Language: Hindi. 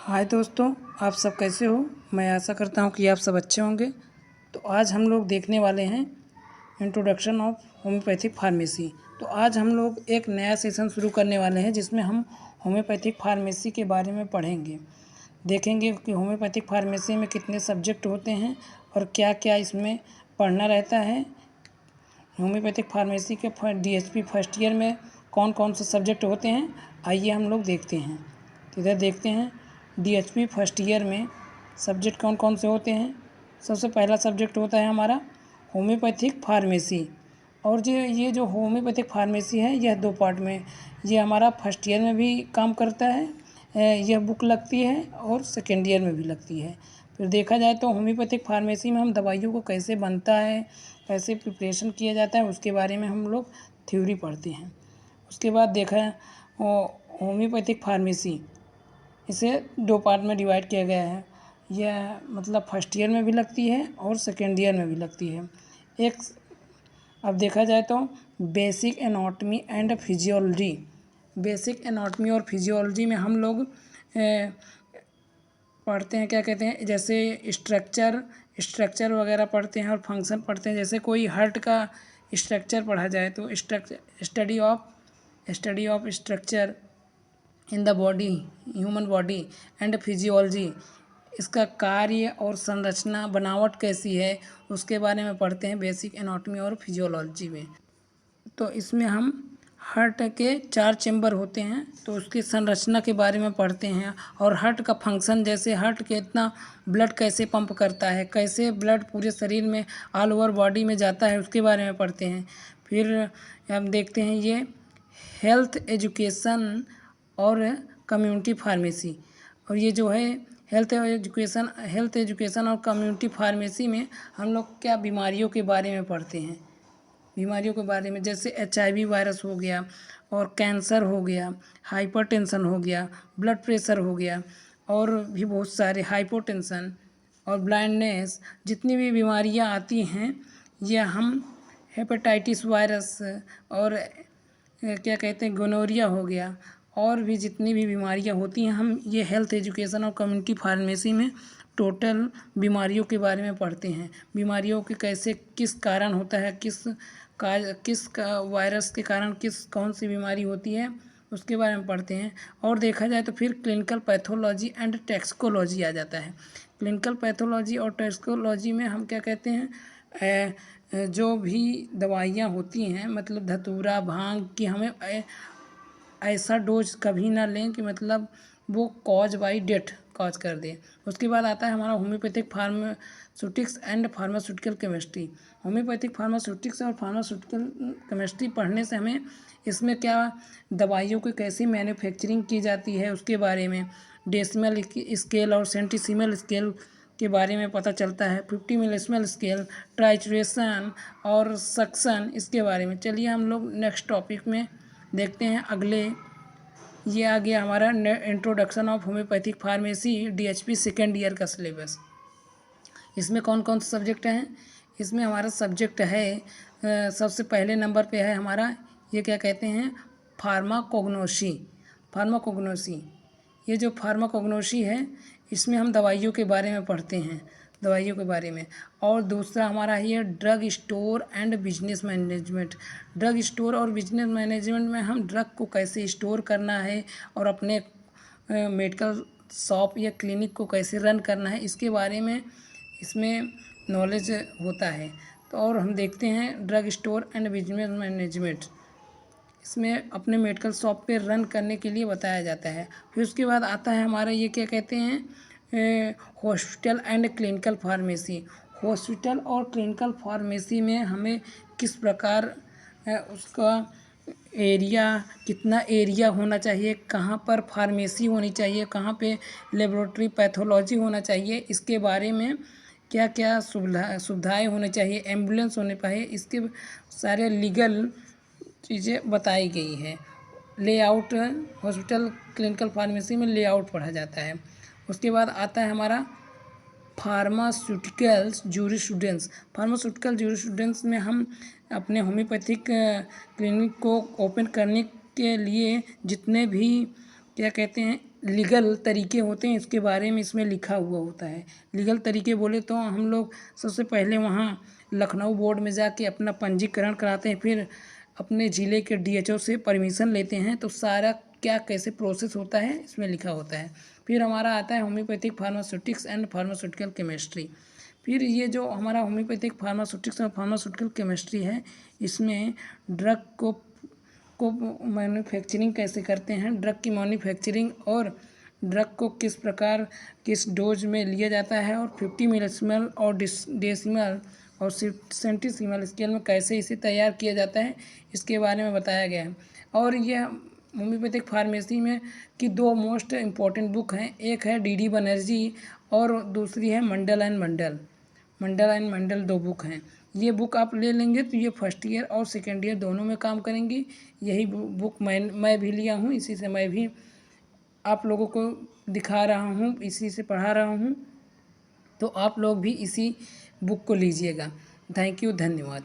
हाय दोस्तों, आप सब कैसे हो। मैं आशा करता हूँ कि आप सब अच्छे होंगे। तो आज हम लोग देखने वाले हैं इंट्रोडक्शन ऑफ होम्योपैथिक फार्मेसी। तो आज हम लोग एक नया सेशन शुरू करने वाले हैं जिसमें हम होम्योपैथिक फार्मेसी के बारे में पढ़ेंगे। देखेंगे कि होम्योपैथिक फार्मेसी में कितने सब्जेक्ट होते हैं और क्या क्या इसमें पढ़ना रहता है। होम्योपैथिक फार्मेसी के DHP फर्स्ट ईयर में कौन कौन से सब्जेक्ट होते हैं, आइए हम लोग देखते हैं। तो इधर देखते हैं DHP फर्स्ट ईयर में सब्जेक्ट कौन कौन से होते हैं। सबसे पहला सब्जेक्ट होता है हमारा होम्योपैथिक फार्मेसी। और ये जो होम्योपैथिक फार्मेसी है यह 2 पार्ट में, ये हमारा फर्स्ट ईयर में भी काम करता है। यह बुक लगती है और सेकेंड ईयर में भी लगती है। फिर देखा जाए तो होम्योपैथिक फार्मेसी में हम दवाइयों को कैसे बनता है, कैसे प्रिपरेशन किया जाता है, उसके बारे में हम लोग थ्योरी पढ़ते हैं। उसके बाद देखा होम्योपैथिक फार्मेसी, इसे 2 पार्ट में डिवाइड किया गया है। यह मतलब फर्स्ट ईयर में भी लगती है और सेकेंड ईयर में भी लगती है। एक अब देखा जाए तो basic anatomy and physiology. Basic anatomy और फिजियोलॉजी में हम लोग पढ़ते हैं, क्या कहते हैं, जैसे स्ट्रक्चर वगैरह पढ़ते हैं और फंक्शन पढ़ते हैं। जैसे कोई हार्ट का स्ट्रक्चर पढ़ा जाए तो study of structure in the body, human body and physiology, इसका कार्य और संरचना बनावट कैसी है उसके बारे में पढ़ते हैं बेसिक एनाटॉमी और फिजियोलॉजी में। तो इसमें हम हार्ट के 4 चेंबर होते हैं तो उसकी संरचना के बारे में पढ़ते हैं और हार्ट का फंक्शन, जैसे हार्ट कितना ब्लड कैसे पंप करता है, कैसे ब्लड पूरे शरीर में ऑल ओवर बॉडी में जाता है, उसके बारे में पढ़ते हैं। फिर हम देखते हैं ये हेल्थ एजुकेशन और कम्युनिटी फार्मेसी। और ये जो है हेल्थ एजुकेशन और कम्युनिटी फार्मेसी में हम लोग क्या बीमारियों के बारे में पढ़ते हैं। बीमारियों के बारे में जैसे HIV वायरस हो गया और कैंसर हो गया, हाइपरटेंशन हो गया, ब्लड प्रेशर हो गया और भी बहुत सारे, हाइपोटेंशन और ब्लाइंडनेस, जितनी भी बीमारियां आती हैं ये हम हेपेटाइटिस वायरस और क्या कहते हैं गोनोरिया हो गया और भी जितनी भी बीमारियां होती हैं हम ये हेल्थ एजुकेशन और कम्युनिटी फार्मेसी में टोटल बीमारियों के बारे में पढ़ते हैं। बीमारियों के कैसे किस कारण होता है, किस वायरस के कारण कौन सी बीमारी होती है उसके बारे में पढ़ते हैं। और देखा जाए तो फिर क्लिनिकल पैथोलॉजी एंड टैक्सिकोलॉजी आ जाता है। क्लिनिकल पैथोलॉजी और टैक्सिकोलॉजी में हम क्या कहते हैं, जो भी दवाइयाँ होती हैं, मतलब धतूरा भांग की, हमें ऐसा डोज कभी ना लें कि मतलब वो कॉज बाई डेथ कॉज कर दे। उसके बाद आता है हमारा homeopathic pharmaceutics and pharmaceutical chemistry. Homeopathic pharmaceutics और फार्मास्यूटिकल केमिस्ट्री पढ़ने से हमें इसमें क्या दवाइयों की कैसी मैन्युफैक्चरिंग की जाती है उसके बारे में, डेसिमल स्केल और सेंटीसीमल स्केल के बारे में पता चलता है। 50 मिलीसिमल स्केल, ट्राइट्रेशन और सक्शन, इसके बारे में। चलिए हम लोग नेक्स्ट टॉपिक में देखते हैं अगले। ये आ गया हमारा introduction of homeopathic pharmacy DHP second year का सिलेबस। इसमें कौन कौन से सब्जेक्ट हैं, इसमें हमारा सब्जेक्ट है सबसे पहले नंबर पे है हमारा, ये क्या कहते हैं, फार्माकोग्नोसी। ये जो फार्माकोग्नोसी है इसमें हम दवाइयों के बारे में पढ़ते हैं, दवाइयों के बारे में। और दूसरा हमारा है ये drug store and business management. Drug store और बिजनेस मैनेजमेंट में हम ड्रग को कैसे स्टोर करना है और अपने मेडिकल शॉप या क्लिनिक को कैसे रन करना है, इसके बारे में इसमें नॉलेज होता है। तो और हम देखते हैं drug store and business management, इसमें अपने मेडिकल शॉप पे रन करने के लिए बताया जाता है। फिर उसके बाद आता है हमारा ये क्या कहते हैं, hospital and clinical pharmacy. Hospital और क्लिनिकल फार्मेसी में हमें किस प्रकार उसका एरिया, कितना एरिया होना चाहिए, कहाँ पर फार्मेसी होनी चाहिए, कहाँ पे लेबोरेटरी पैथोलॉजी होना चाहिए, इसके बारे में क्या क्या सुविधाएँ होनी चाहिए, एम्बुलेंस होने चाहिए, इसके सारे लीगल चीज़ें बताई गई हैं। लेआउट, हॉस्पिटल क्लिनिकल फार्मेसी में लेआउट पढ़ा जाता है। उसके बाद आता है हमारा फार्मास्यूटिकल्स जूरिस्प्रूडेंस। फार्मास्यूटिकल जूरिस्प्रूडेंस में हम अपने होम्योपैथिक क्लिनिक को ओपन करने के लिए जितने भी क्या कहते हैं लीगल तरीके होते हैं इसके बारे में इसमें लिखा हुआ होता है। लीगल तरीके बोले तो हम लोग सबसे पहले वहाँ लखनऊ बोर्ड में जाके अपना पंजीकरण कराते हैं, फिर अपने ज़िले के DHO से परमिशन लेते हैं। तो सारा क्या कैसे प्रोसेस होता है इसमें लिखा होता है। फिर हमारा आता है homeopathic pharmaceutics and pharmaceutical chemistry. फिर ये जो हमारा होम्योपैथिक फार्मास्यूटिक्स और फार्मास्यूटिकल केमिस्ट्री है, इसमें ड्रग को मैन्युफैक्चरिंग कैसे करते हैं, ड्रग की मैन्युफैक्चरिंग और ड्रग को किस प्रकार किस डोज में लिया जाता है और 50 मिलीसिमल और डेसिमल और सेंटीसिमल स्केल में कैसे इसे तैयार किया जाता है, इसके बारे में बताया गया है। और यह होम्योपैथिक फार्मेसी में की 2 मोस्ट इम्पॉर्टेंट बुक हैं, एक है DD बनर्जी और दूसरी है मंडल एंड मंडल 2 बुक हैं। ये बुक आप ले लेंगे तो ये फर्स्ट ईयर और सेकेंड ईयर दोनों में काम करेंगी। यही बुक मैं भी लिया हूँ, इसी से मैं भी आप लोगों को दिखा रहा हूँ, इसी से पढ़ा रहा हूँ। तो आप लोग भी इसी बुक को लीजिएगा। थैंक यू, धन्यवाद।